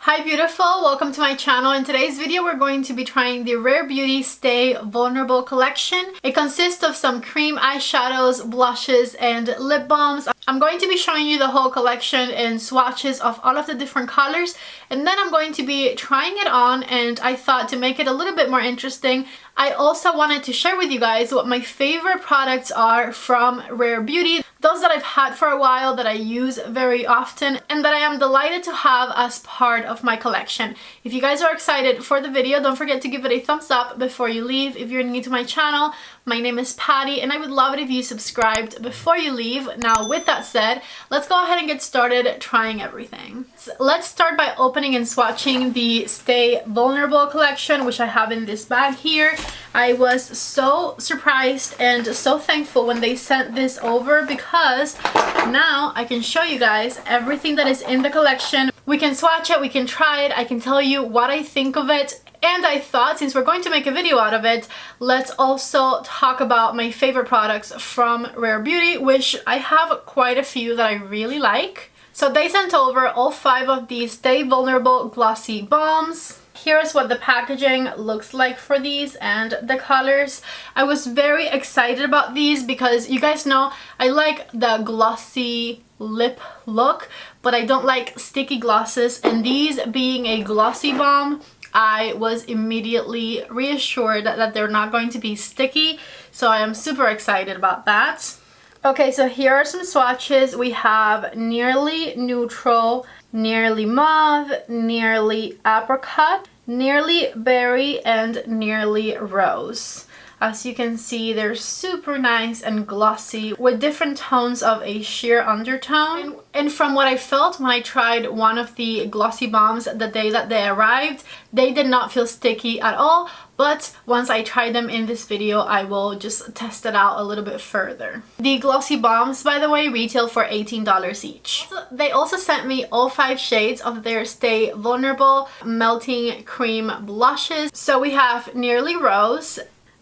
Hi beautiful, welcome to my channel. In today's video we're going to be trying the Rare Beauty Stay Vulnerable collection. It consists of some cream eyeshadows, blushes, and lip balms. I'm going to be showing you the whole collection in swatches of all of the different colors, and then I'm going to be trying it on, and I thought to make it a little bit more interesting, I also wanted to share with you guys what my favorite products are from Rare Beauty. Those that I've had for a while, that I use very often, and that I am delighted to have as part of my collection. If you guys are excited for the video, don't forget to give it a thumbs up before you leave. If you're new to my channel, my name is Patty, and I would love it if you subscribed before you leave. Now, with that said, let's go ahead and get started trying everything. So let's start by opening and swatching the Stay Vulnerable collection, which I have in this bag here. I was so surprised and so thankful when they sent this over, because now I can show you guys everything that is in the collection. We can swatch it, we can try it, I can tell you what I think of it. And I thought, since we're going to make a video out of it, let's also talk about my favorite products from Rare Beauty, which I have quite a few that I really like. So they sent over all 5 of these Stay Vulnerable Glossy Balms. Here's what the packaging looks like for these and the colors. I was very excited about these because you guys know I like the glossy lip look, but I don't like sticky glosses, and these being a glossy balm, I was immediately reassured that they're not going to be sticky, so I am super excited about that. Okay, so here are some swatches. We have Nearly Neutral, Nearly Mauve, Nearly Apricot, Nearly Berry, and Nearly Rose. As you can see, they're super nice and glossy with different tones of a sheer undertone. And from what I felt when I tried one of the glossy balms the day that they arrived, they did not feel sticky at all. But once I try them in this video, I will just test it out a little bit further. The glossy balms, by the way, retail for $18 each. They also sent me all 5 shades of their Stay Vulnerable Melting Cream blushes. So we have Nearly Rose.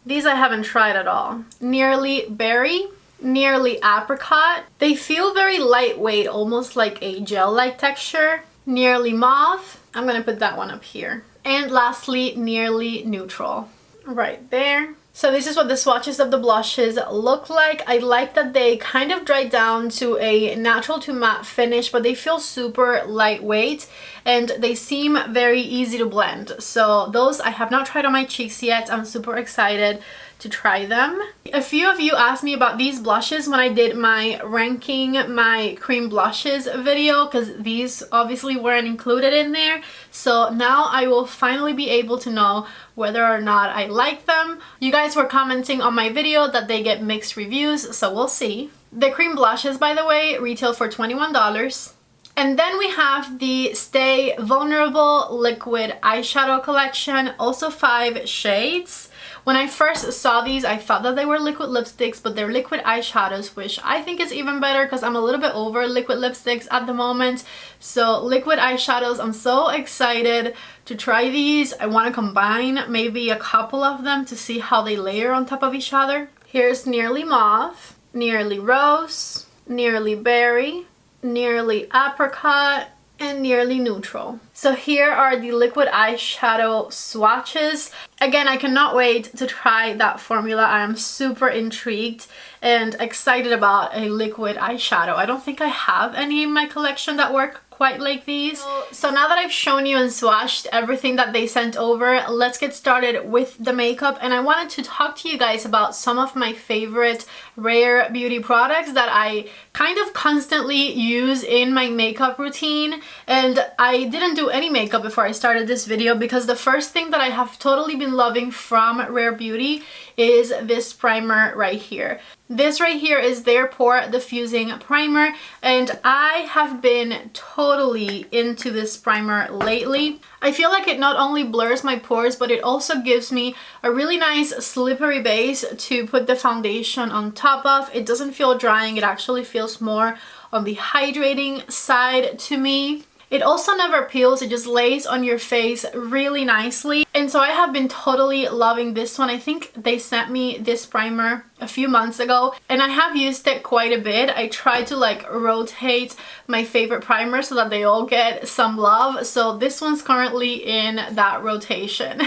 These I haven't tried at all. Nearly Berry, Nearly Apricot. They feel very lightweight, almost like a gel-like texture. Nearly Mauve. I'm gonna put that one up here. And lastly, Nearly Neutral. Right there. So this is what the swatches of the blushes look like. I like that they kind of dry down to a natural to matte finish, but they feel super lightweight and they seem very easy to blend. So those I have not tried on my cheeks yet. I'm super excited to try them. A few of you asked me about these blushes when I did my ranking my cream blushes video, because these obviously weren't included in there. So now I will finally be able to know whether or not I like them. You guys were commenting on my video that they get mixed reviews, so we'll see. The cream blushes, by the way, retail for $21. And then we have the Stay Vulnerable Liquid Eyeshadow collection, also 5 shades. When I first saw these, I thought that they were liquid lipsticks, but they're liquid eyeshadows, which I think is even better because I'm a little bit over liquid lipsticks at the moment. So liquid eyeshadows, I'm so excited to try these. I want to combine maybe a couple of them to see how they layer on top of each other. Here's Nearly Mauve, Nearly Rose, Nearly Berry, Nearly Apricot, and Nearly Neutral. So here are the liquid eyeshadow swatches. Again, I cannot wait to try that formula. I am super intrigued and excited about a liquid eyeshadow. I don't think I have any in my collection that work quite like these. So now that I've shown you and swatched everything that they sent over, let's get started with the makeup. And I wanted to talk to you guys about some of my favorite Rare Beauty products that I kind of constantly use in my makeup routine. And I didn't do any makeup before I started this video, because the first thing that I have totally been loving from Rare Beauty is this primer right here. This right here is their Pore Diffusing Primer, and I have been totally into this primer lately. I feel like it not only blurs my pores, but it also gives me a really nice slippery base to put the foundation on top of. It doesn't feel drying, it actually feels more on the hydrating side to me. It also never peels, it just lays on your face really nicely. And so I have been totally loving this one. I think they sent me this primer a few months ago and I have used it quite a bit. I try to like rotate my favorite primer so that they all get some love. So this one's currently in that rotation.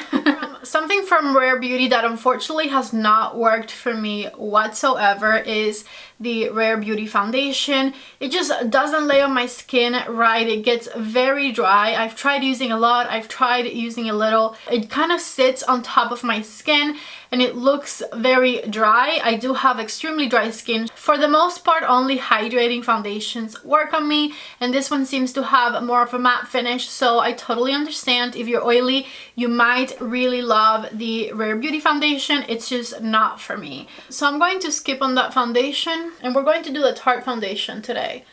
Something from Rare Beauty that unfortunately has not worked for me whatsoever is the Rare Beauty foundation. It just doesn't lay on my skin right. It gets very dry. I've tried using a lot, I've tried using a little. It kind of sits on top of my skin and it looks very dry. I do have extremely dry skin. For the most part, only hydrating foundations work on me, and this one seems to have more of a matte finish, so I totally understand. If you're oily, you might really love the Rare Beauty foundation. It's just not for me. So I'm going to skip on that foundation and we're going to do the Tarte foundation today.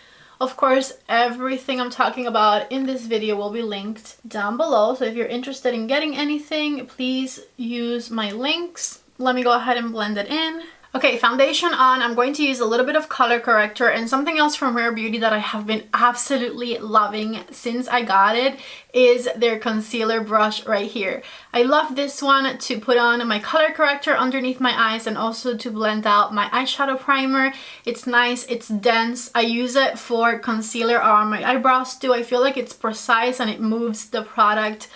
Of course, everything I'm talking about in this video will be linked down below. So if you're interested in getting anything, please use my links. Let me go ahead and blend it in. Okay, foundation on. I'm going to use a little bit of color corrector, and something else from Rare Beauty that I have been absolutely loving since I got it is their concealer brush right here. I love this one to put on my color corrector underneath my eyes and also to blend out my eyeshadow primer. It's nice, it's dense. I use it for concealer on my eyebrows too. I feel like it's precise and it moves the product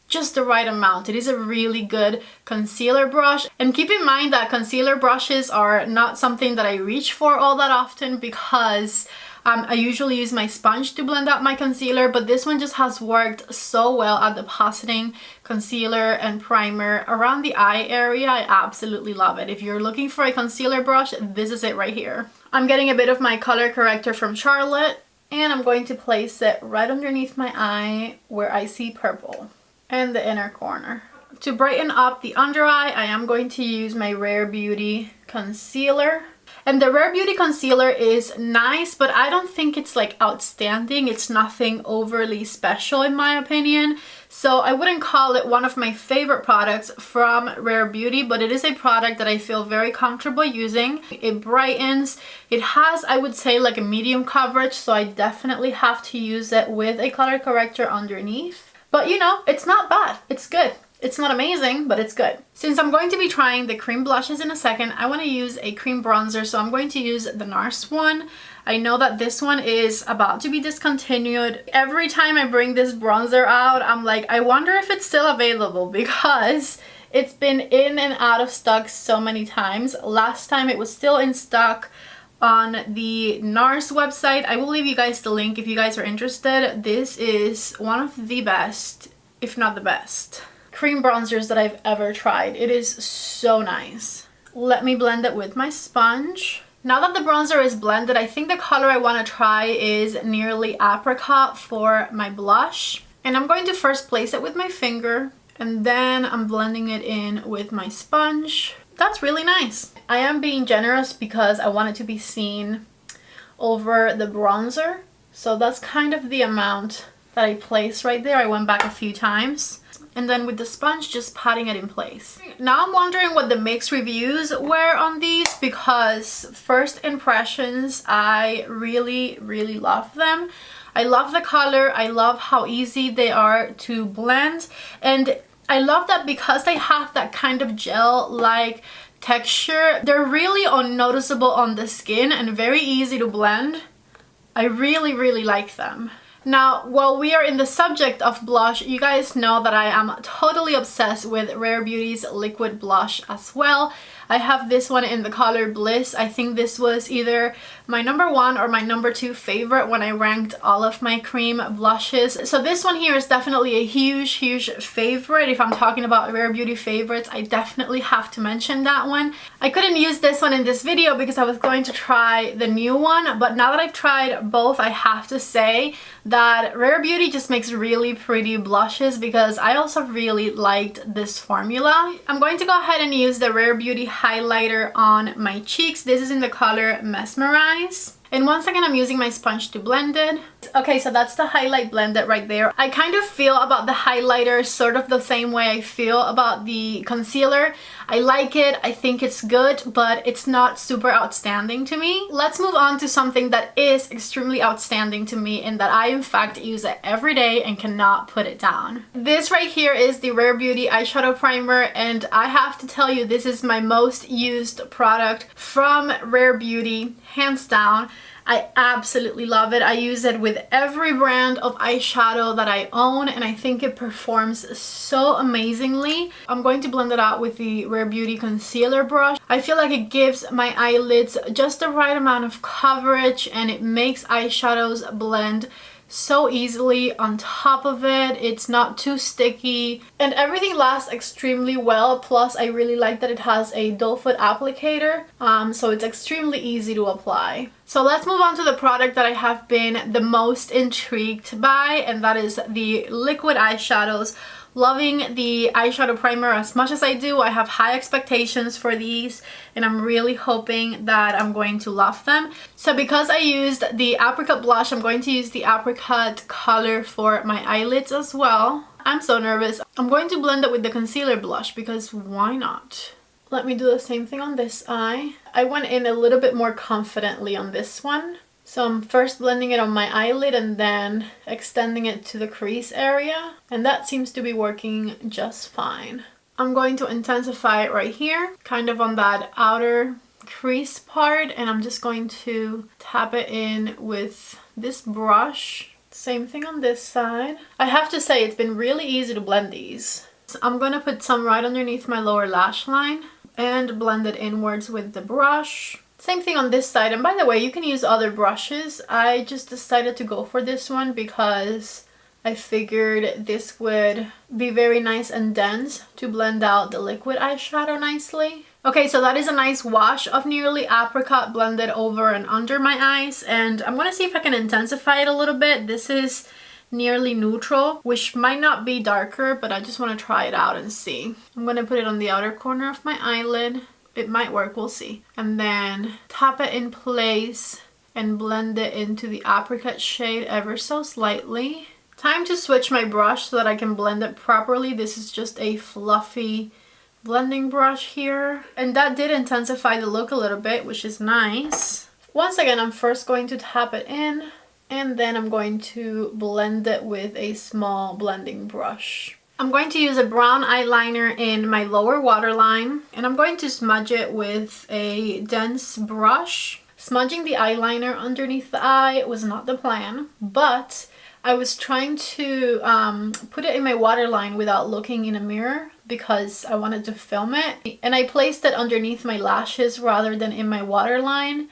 just the right amount. It is a really good concealer brush, and keep in mind that concealer brushes are not something that I reach for all that often because I usually use my sponge to blend out my concealer, but this one just has worked so well at depositing concealer and primer around the eye area. I absolutely love it. If you're looking for a concealer brush, this is it right here. I'm getting a bit of my color corrector from Charlotte and I'm going to place it right underneath my eye where I see purple, and the inner corner. To brighten up the under eye, I am going to use my Rare Beauty concealer. And the Rare Beauty concealer is nice, but I don't think it's like outstanding. It's nothing overly special in my opinion. So I wouldn't call it one of my favorite products from Rare Beauty, but it is a product that I feel very comfortable using. It brightens. It has, I would say, like a medium coverage, so I definitely have to use it with a color corrector underneath. But you know, it's not bad. It's good. It's not amazing, but it's good. Since I'm going to be trying the cream blushes in a second, I want to use a cream bronzer, so I'm going to use the NARS one. I know that this one is about to be discontinued. Every time I bring this bronzer out, I'm like, I wonder if it's still available because it's been in and out of stock so many times. Last time it was still in stock on the NARS website. I will leave you guys the link if you guys are interested. This is one of the best, if not the best, cream bronzers that I've ever tried. It is so nice. Let me blend it with my sponge. Now that the bronzer is blended, I think the color I want to try is Nearly Apricot for my blush. And I'm going to first place it with my finger and then I'm blending it in with my sponge. That's really nice. I am being generous because I want it to be seen over the bronzer. So that's kind of the amount that I placed right there. I went back a few times. And then with the sponge, just patting it in place. Now I'm wondering what the mixed reviews were on these because first impressions, I really, really love them. I love the color. I love how easy they are to blend. And I love that because they have that kind of gel-like texture, they're really unnoticeable on the skin and very easy to blend. I really, really like them. Now, while we are in the subject of blush, you guys know that I am totally obsessed with Rare Beauty's liquid blush as well. I have this one in the color Bliss. I think this was either my #1 or my #2 favorite when I ranked all of my cream blushes. So this one here is definitely a huge, huge favorite. If I'm talking about Rare Beauty favorites, I definitely have to mention that one. I couldn't use this one in this video because I was going to try the new one, but now that I've tried both, I have to say that Rare Beauty just makes really pretty blushes because I also really liked this formula. I'm going to go ahead and use the Rare Beauty highlighter on my cheeks. This is in the color Mesmerize. And once again, I'm using my sponge to blend it. Okay, so that's the highlight blended right there. I kind of feel about the highlighter sort of the same way I feel about the concealer. I like it, I think it's good, but it's not super outstanding to me. Let's move on to something that is extremely outstanding to me and that I in fact use it every day and cannot put it down. This right here is the Rare Beauty eyeshadow primer, and I have to tell you, this is my most used product from Rare Beauty, hands down. I absolutely love it. I use it with every brand of eyeshadow that I own, and I think it performs so amazingly. I'm going to blend it out with the Rare Beauty concealer brush. I feel like it gives my eyelids just the right amount of coverage, and it makes eyeshadows blend so easily on top of it. It's not too sticky, and everything lasts extremely well. Plus, I really like that it has a doe foot applicator, so it's extremely easy to apply. So let's move on to the product that I have been the most intrigued by, and that is the liquid eyeshadows. Loving the eyeshadow primer as much as I do. I have high expectations for these, and I'm really hoping that I'm going to love them. So because I used the apricot blush, I'm going to use the apricot color for my eyelids as well. I'm so nervous. I'm going to blend it with the concealer blush because why not? Let me do the same thing on this eye. I went in a little bit more confidently on this one. So I'm first blending it on my eyelid and then extending it to the crease area. And that seems to be working just fine. I'm going to intensify it right here, kind of on that outer crease part. And I'm just going to tap it in with this brush. Same thing on this side. I have to say, it's been really easy to blend these. So I'm going to put some right underneath my lower lash line and blend it inwards with the brush. Same thing on this side, and by the way, you can use other brushes. I just decided to go for this one because I figured this would be very nice and dense to blend out the liquid eyeshadow nicely. Okay, so that is a nice wash of Nearly Apricot blended over and under my eyes, and I'm gonna see if I can intensify it a little bit. This is Nearly Neutral, which might not be darker, but I just want to try it out and see. I'm gonna put it on the outer corner of my eyelid. It might work, we'll see. And then tap it in place and blend it into the apricot shade ever so slightly. Time to switch my brush so that I can blend it properly. This is just a fluffy blending brush here. And that did intensify the look a little bit, which is nice. Once again, I'm first going to tap it in, and then I'm going to blend it with a small blending brush. I'm going to use a brown eyeliner in my lower waterline, and I'm going to smudge it with a dense brush. Smudging the eyeliner underneath the eye was not the plan, but I was trying to put it in my waterline without looking in a mirror because I wanted to film it, and I placed it underneath my lashes rather than in my waterline.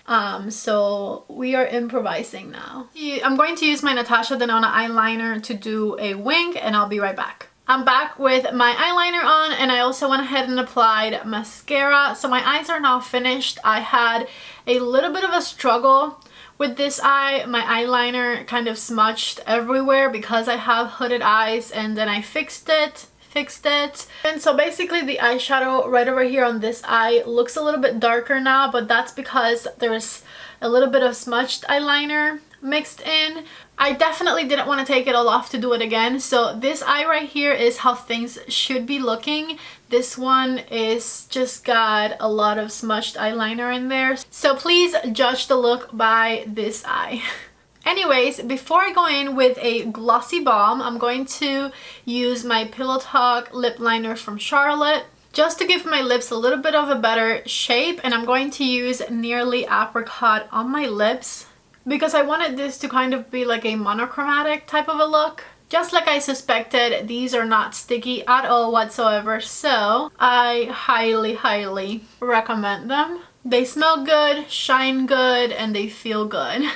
So we are improvising now. I'm going to use my Natasha Denona eyeliner to do a wing, and I'll be right back. I'm back with my eyeliner on, and I also went ahead and applied mascara. So my eyes are now finished. I had a little bit of a struggle with this eye. My eyeliner kind of smudged everywhere because I have hooded eyes, and then I fixed it. And so basically the eyeshadow right over here on this eye looks a little bit darker now, but that's because there's a little bit of smudged eyeliner mixed in. I definitely didn't want to take it all off to do it again. So this eye right here is how things should be looking. This one is just got a lot of smudged eyeliner in there. So please judge the look by this eye. Anyways, before I go in with a glossy balm, I'm going to use my Pillow Talk lip liner from Charlotte just to give my lips a little bit of a better shape, and I'm going to use Nearly Apricot on my lips because I wanted this to kind of be like a monochromatic type of a look. Just like I suspected, these are not sticky at all whatsoever, so I highly recommend them. They smell good, shine good, and they feel good.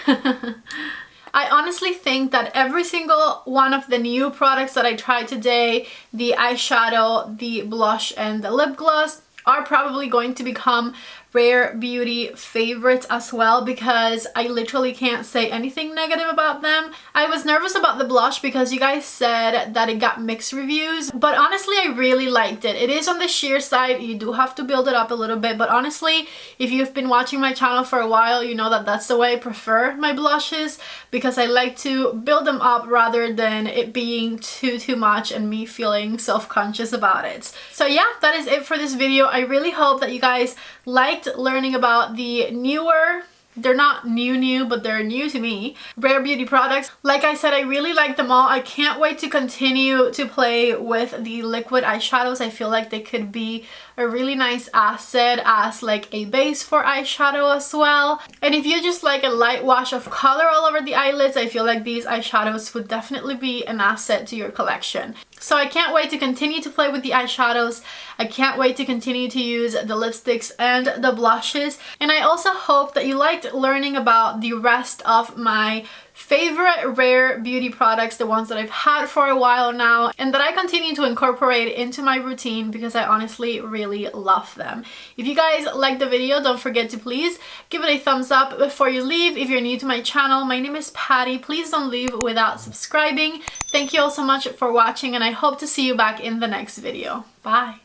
I honestly think that every single one of the new products that I tried today, the eyeshadow, the blush, and the lip gloss, are probably going to become Rare Beauty favorites as well, because I literally can't say anything negative about them. I was nervous about the blush because you guys said that it got mixed reviews, but honestly I really liked it. It is on the sheer side, you do have to build it up a little bit, but honestly if you've been watching my channel for a while, you know that that's the way I prefer my blushes, because I like to build them up rather than it being too much and me feeling self-conscious about it. So yeah, that is it for this video. I really hope that you guys liked learning about the newer, they're not new, but they're new to me, Rare Beauty products. Like I said, I really like them all. I can't wait to continue to play with the liquid eyeshadows. I feel like they could be a really nice asset as like a base for eyeshadow as well. And if you just like a light wash of color all over the eyelids, I feel like these eyeshadows would definitely be an asset to your collection. So I can't wait to continue to play with the eyeshadows. I can't wait to continue to use the lipsticks and the blushes. And I also hope that you liked learning about the rest of my favorite Rare Beauty products, the ones that I've had for a while now, and that I continue to incorporate into my routine because I honestly really love them. If you guys like the video, don't forget to please give it a thumbs up before you leave. If you're new to my channel, my name is Patty. Please don't leave without subscribing. Thank you all so much for watching, and I hope to see you back in the next video. Bye!